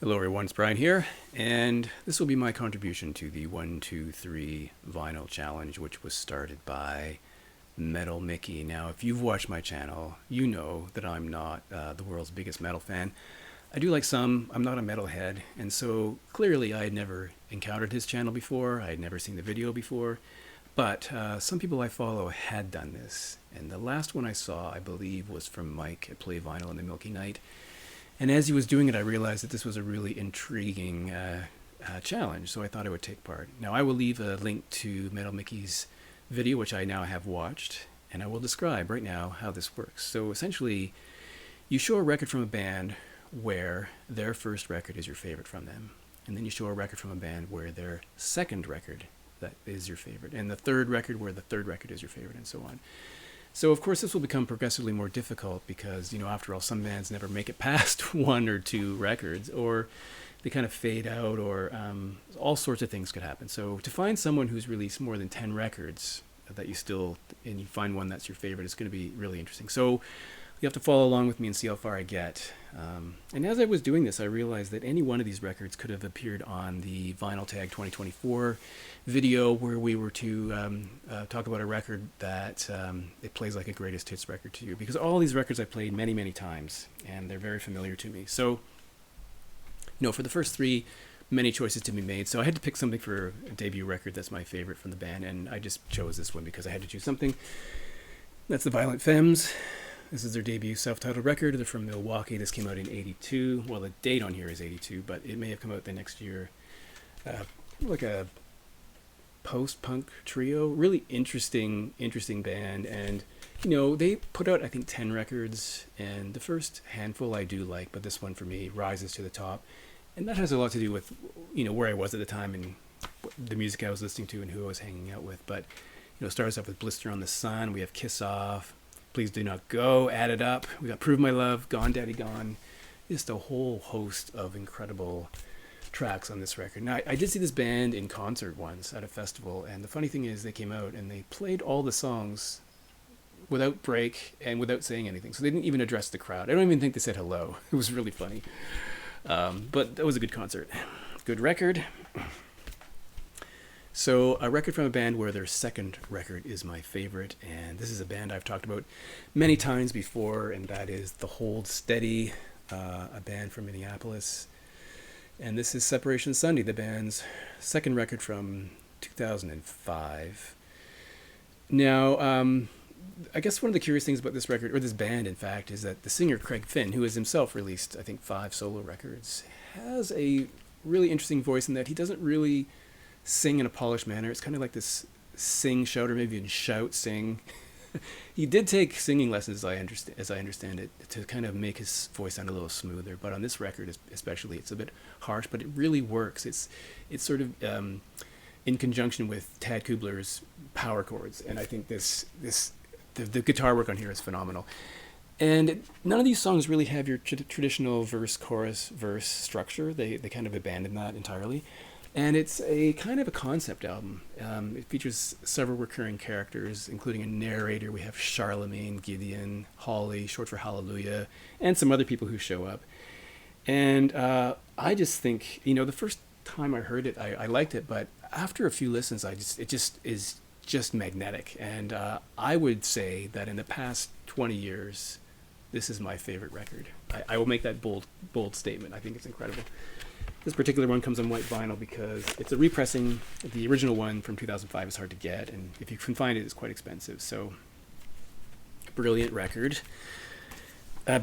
Hello everyone, it's Brian here, and this will be my contribution to the 1-2-3 Vinyl Challenge, which was started by Metal Mickey. Now, if you've watched my channel, you know that I'm not the world's biggest metal fan. I do like some, I'm not a metalhead, and so clearly I had never encountered his channel before, I had never seen the video before, but some people I follow had done this, and the last one I saw, I believe, was from Mike at Play Vinyl in the Milky Night. And as he was doing it, I realized that this was a really intriguing challenge, so I thought I would take part. Now, I will leave a link to Metal Mickey's video, which I now have watched, and I will describe right now how this works. So essentially, you show a record from a band where their first record is your favorite from them, and then you show a record from a band where their second record that is your favorite, and the third record where the third record is your favorite, and so on. So, of course, this will become progressively more difficult because, after all, some bands never make it past one or two records, or they kind of fade out, or all sorts of things could happen. So to find someone who's released more than 10 records that and you find one that's your favorite, is going to be really interesting. So you have to follow along with me and see how far I get. And as I was doing this, I realized that any one of these records could have appeared on the Vinyl Tag 2024 video, where we were to talk about a record that it plays like a greatest hits record to you, because all these records I've played many, many times, and they're very familiar to me. So, for the first three, many choices to be made. So I had to pick something for a debut record that's my favorite from the band, and I just chose this one because I had to choose something. That's the Violent Femmes. This is their debut self-titled record. They're from Milwaukee. This came out in 82. Well, the date on here is 82, but it may have come out the next year. Like a post-punk trio. Really interesting band. And, they put out, I think, 10 records. And the first handful I do like, but this one for me rises to the top. And that has a lot to do with, where I was at the time and the music I was listening to and who I was hanging out with. But, it starts off with Blister on the Sun. We have Kiss Off, Please Do Not Go, Add It Up. We got Prove My Love, Gone Daddy Gone. Just a whole host of incredible tracks on this record. Now, I did see this band in concert once at a festival, and the funny thing is they came out and they played all the songs without break and without saying anything. So they didn't even address the crowd. I don't even think they said hello. It was really funny. But that was a good concert. Good record. So a record from a band where their second record is my favorite, and this is a band I've talked about many times before, and that is The Hold Steady, a band from Minneapolis. And this is Separation Sunday, the band's second record from 2005. Now, I guess one of the curious things about this record, or this band in fact, is that the singer Craig Finn, who has himself released, I think, 5 solo records, has a really interesting voice in that he doesn't really sing in a polished manner. It's kind of like this sing, shout, or maybe even shout, sing. He did take singing lessons, as I understand it, to kind of make his voice sound a little smoother. But on this record, especially, it's a bit harsh, but it really works. It's sort of in conjunction with Tad Kubler's power chords, and I think the guitar work on here is phenomenal. And none of these songs really have your traditional verse, chorus, verse structure. They kind of abandon that entirely. And it's a kind of a concept album. It features several recurring characters, including a narrator. We have Charlemagne, Gideon, Holly, short for Hallelujah, and some other people who show up. And I just think, the first time I heard it, I liked it, but after a few listens, it just is just magnetic. And I would say that in the past 20 years, this is my favorite record. I will make that bold statement. I think it's incredible. This particular one comes on white vinyl because it's a repressing. The original one from 2005 is hard to get, and if you can find it, it's quite expensive. So, brilliant record. A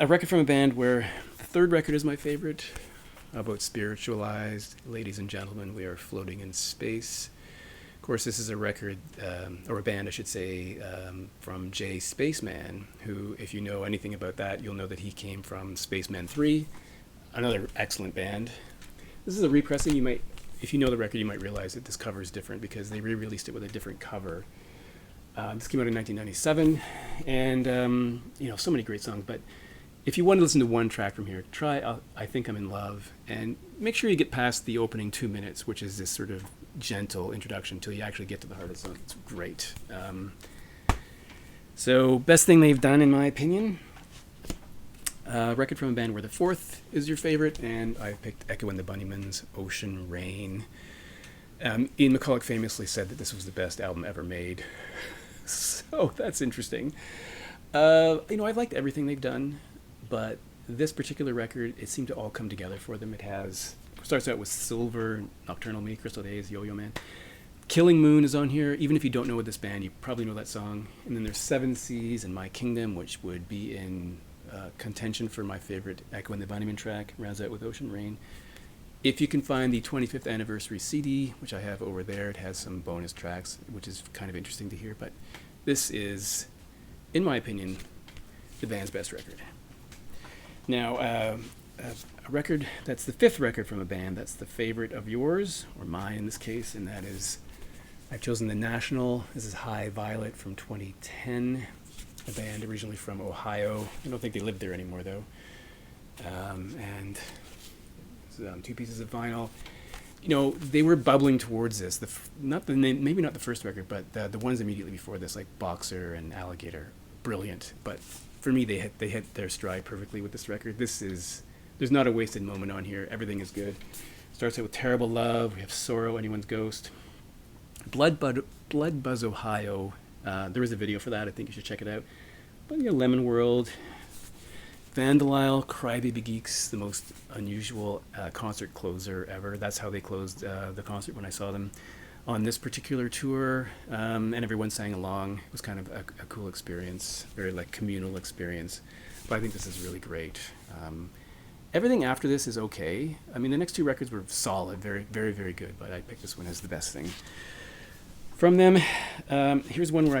record from a band where the third record is my favorite, about spiritualized. Ladies and gentlemen, we are floating in space. Of course, this is a record, or a band, I should say, from Jay Spaceman, who, if you know anything about that, you'll know that he came from Spaceman 3, another excellent band. This is a repressing. If you know the record, you might realize that this cover is different because they re-released it with a different cover. This came out in 1997, and so many great songs. But if you want to listen to one track from here, try I Think I'm in Love, and make sure you get past the opening 2 minutes, which is this sort of gentle introduction until you actually get to the heart of the song. It's great. So best thing they've done, in my opinion. Record from a band where the fourth is your favorite, and I picked Echo and the Bunnymen's Ocean Rain. Ian McCulloch famously said that this was the best album ever made. So that's interesting. I've liked everything they've done, but this particular record, it seemed to all come together for them. Starts out with Silver, Nocturnal Me, Crystal Days, Yo-Yo Man. Killing Moon is on here. Even if you don't know this band, you probably know that song. And then there's Seven Seas and My Kingdom, which would be in contention for my favorite Echo and the Bunnymen track. Rounds out with Ocean Rain. If you can find the 25th anniversary CD, which I have over there, it has some bonus tracks, which is kind of interesting to hear. But this is, in my opinion, the band's best record. Now, a record that's the fifth record from a band that's the favorite of yours, or mine in this case, and that is, I've chosen The National. This is High Violet from 2010, a band originally from Ohio. I don't think they live there anymore, though. And two pieces of vinyl. They were bubbling towards this. Maybe not the first record, but the ones immediately before this, like Boxer and Alligator, brilliant. But for me, they hit their stride perfectly with this record. There's not a wasted moment on here. Everything is good. Starts out with Terrible Love. We have Sorrow, Anyone's Ghost. Blood Buzz Ohio. There is a video for that. I think you should check it out. But Lemon World. Vandalile, Crybaby Geeks, the most unusual concert closer ever. That's how they closed the concert when I saw them on this particular tour, and everyone sang along. It was kind of a cool experience, very communal experience. But I think this is really great. Everything after this is okay. I mean, the next two records were solid, very, very, very good, but I picked this one as the best thing from them. Here's one where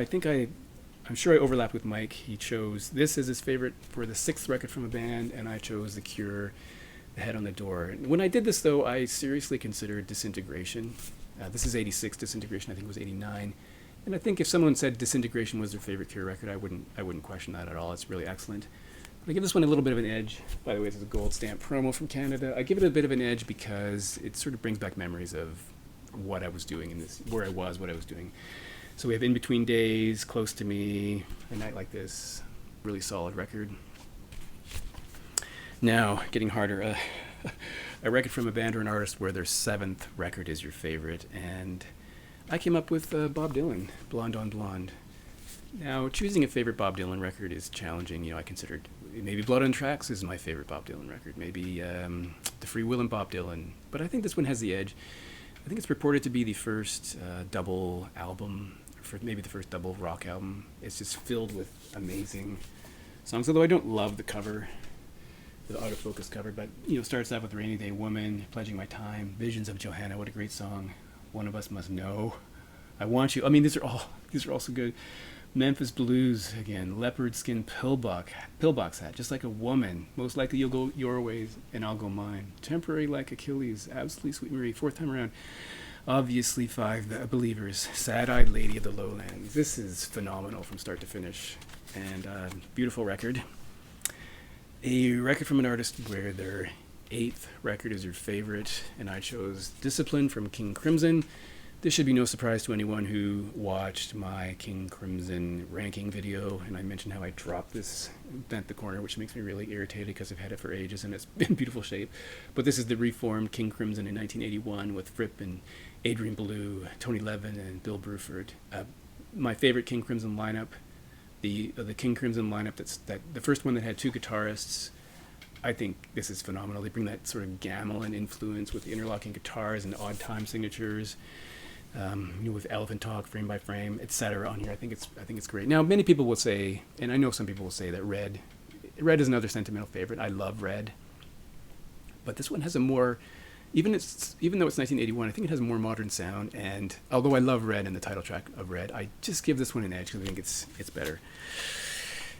I'm sure I overlapped with Mike. He chose this as his favorite for the sixth record from a band, and I chose The Cure, The Head on the Door. When I did this, though, I seriously considered Disintegration. This is 86, Disintegration I think was 89. And I think if someone said Disintegration was their favorite Cure record, I wouldn't question that at all. It's really excellent. But I give this one a little bit of an edge. By the way, this is a gold stamp promo from Canada. I give it a bit of an edge because it sort of brings back memories of what I was doing what I was doing. So we have In Between Days, Close to Me, A Night Like This. Really solid record. Now, getting harder. A record from a band or an artist where their seventh record is your favorite. And I came up with Bob Dylan, Blonde on Blonde. Now, choosing a favorite Bob Dylan record is challenging. I considered maybe Blood on Tracks is my favorite Bob Dylan record. Maybe The Free Will and Bob Dylan. But I think this one has the edge. I think it's purported to be the first double album, maybe the first double rock album. It's just filled with amazing songs, although I don't love the cover, the autofocus cover, but starts out with Rainy Day Woman, Pledging My Time, Visions of Johanna, what a great song. One of Us Must Know, I Want You. I mean, these are all so good. Memphis Blues again, Leopard Skin Pillbox Hat, Just Like a Woman, Most Likely You'll Go Your Ways and I'll Go Mine, Temporary Like Achilles, Absolutely Sweet Marie, fourth time around. Obviously Five Believers, Sad-Eyed Lady of the Lowlands. This is phenomenal from start to finish, and beautiful record. A record from an artist where their eighth record is your favorite, and I chose Discipline from King Crimson. This should be no surprise to anyone who watched my King Crimson ranking video, and I mentioned how I dropped this Bent the Corner, which makes me really irritated because I've had it for ages and it's in beautiful shape. But this is the reformed King Crimson in 1981 with Fripp and Adrian Belew, Tony Levin, and Bill Bruford. My favorite King Crimson lineup, the King Crimson lineup, that the first one that had two guitarists. I think this is phenomenal. They bring that sort of gamelan influence with the interlocking guitars and odd time signatures. With Elephant Talk, Frame by Frame, etc. on here. I think it's great. Now, many people will say, and I know some people will say that Red is another sentimental favorite. I love Red, but this one has a more, even though it's 1981, I think it has a more modern sound. And although I love Red and the title track of Red, I just give this one an edge because I think it's better.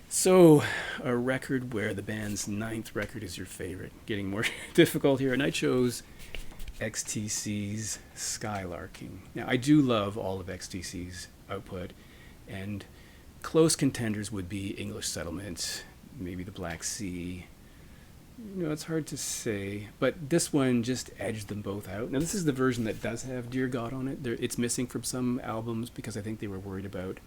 So, a record where the band's ninth record is your favorite, getting more difficult here, and I chose XTC's Skylarking. Now, I do love all of XTC's output, and close contenders would be English Settlement, maybe the Black Sea. It's hard to say, but this one just edged them both out. Now, this is the version that does have Dear God on it. It's missing from some albums because I think they were worried about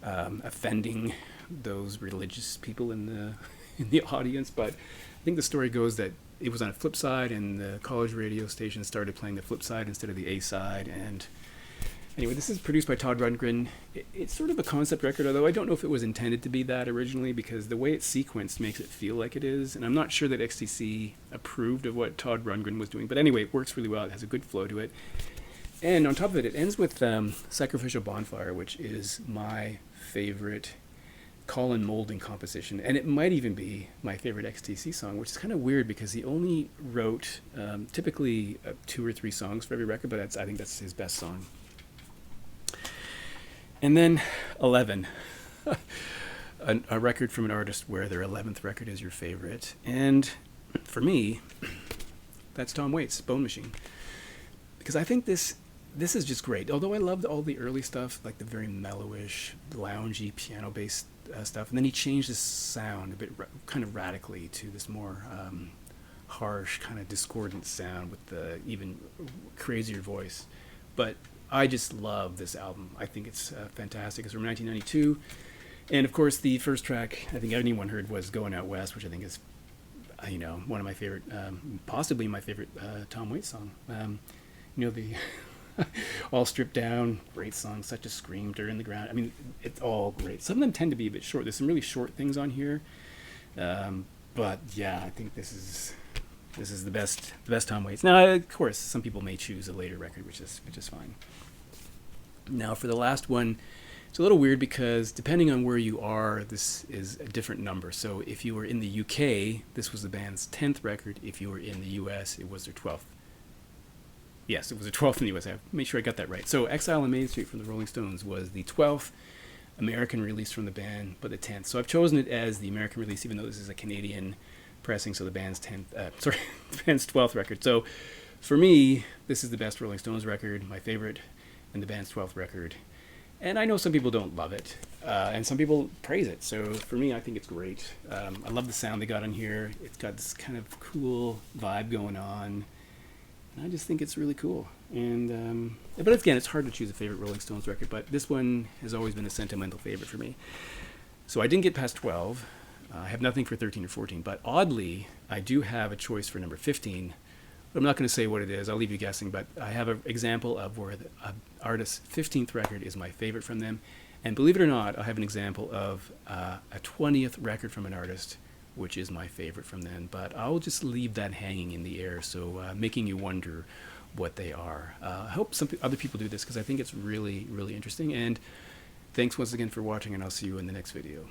offending those religious people in in the audience, but I think the story goes that it was on a flip side, and the college radio station started playing the flip side instead of the A side. And anyway, this is produced by Todd Rundgren. It's sort of a concept record, although I don't know if it was intended to be that originally, because the way it's sequenced makes it feel like it is. And I'm not sure that XTC approved of what Todd Rundgren was doing. But anyway, it works really well. It has a good flow to it. And on top of it, it ends with Sacrificial Bonfire, which is my favorite Colin Moulding composition, and it might even be my favorite XTC song, which is kind of weird because he only wrote typically 2 or 3 songs for every record, but I think that's his best song. And then 11, a record from an artist where their 11th record is your favorite, and for me, that's Tom Waits' Bone Machine, because I think this is just great. Although I loved all the early stuff, like the very mellowish, loungy, piano-based stuff, and then he changed his sound a bit, kind of radically, to this more harsh, kind of discordant sound with the even crazier voice. But I just love this album. I think it's fantastic. It's from 1992, and of course, the first track I think anyone heard was "Going Out West," which I think is, one of my favorite, possibly my favorite Tom Waits song. The all stripped down, great song, Such a Scream, Dirt in the Ground. I mean, it's all great. Some of them tend to be a bit short. There's some really short things on here, but yeah, I think this is the best Tom Waits. Now, of course, some people may choose a later record, which is fine. Now, for the last one, it's a little weird because depending on where you are, this is a different number. So if you were in the UK, this was the band's 10th record. If you were in the US, it was their 12th. Yes, it was the 12th in the US. I made sure I got that right. So Exile on Main Street from the Rolling Stones was the 12th American release from the band, but the 10th. So I've chosen it as the American release, even though this is a Canadian pressing, so the band's 12th record. So for me, this is the best Rolling Stones record, my favorite, and the band's 12th record. And I know some people don't love it, and some people praise it. So for me, I think it's great. I love the sound they got on here. It's got this kind of cool vibe going on. I just think it's really cool. And but again, it's hard to choose a favorite Rolling Stones record, but this one has always been a sentimental favorite for me. So I didn't get past 12. I have nothing for 13 or 14, but oddly, I do have a choice for number 15. But I'm not going to say what it is. I'll leave you guessing, but I have an example of where the artist's 15th record is my favorite from them. And believe it or not, I have an example of a 20th record from an artist which is my favorite from them, but I'll just leave that hanging in the air, so making you wonder what they are. I hope some other people do this, because I think it's really, really interesting, and thanks once again for watching, and I'll see you in the next video.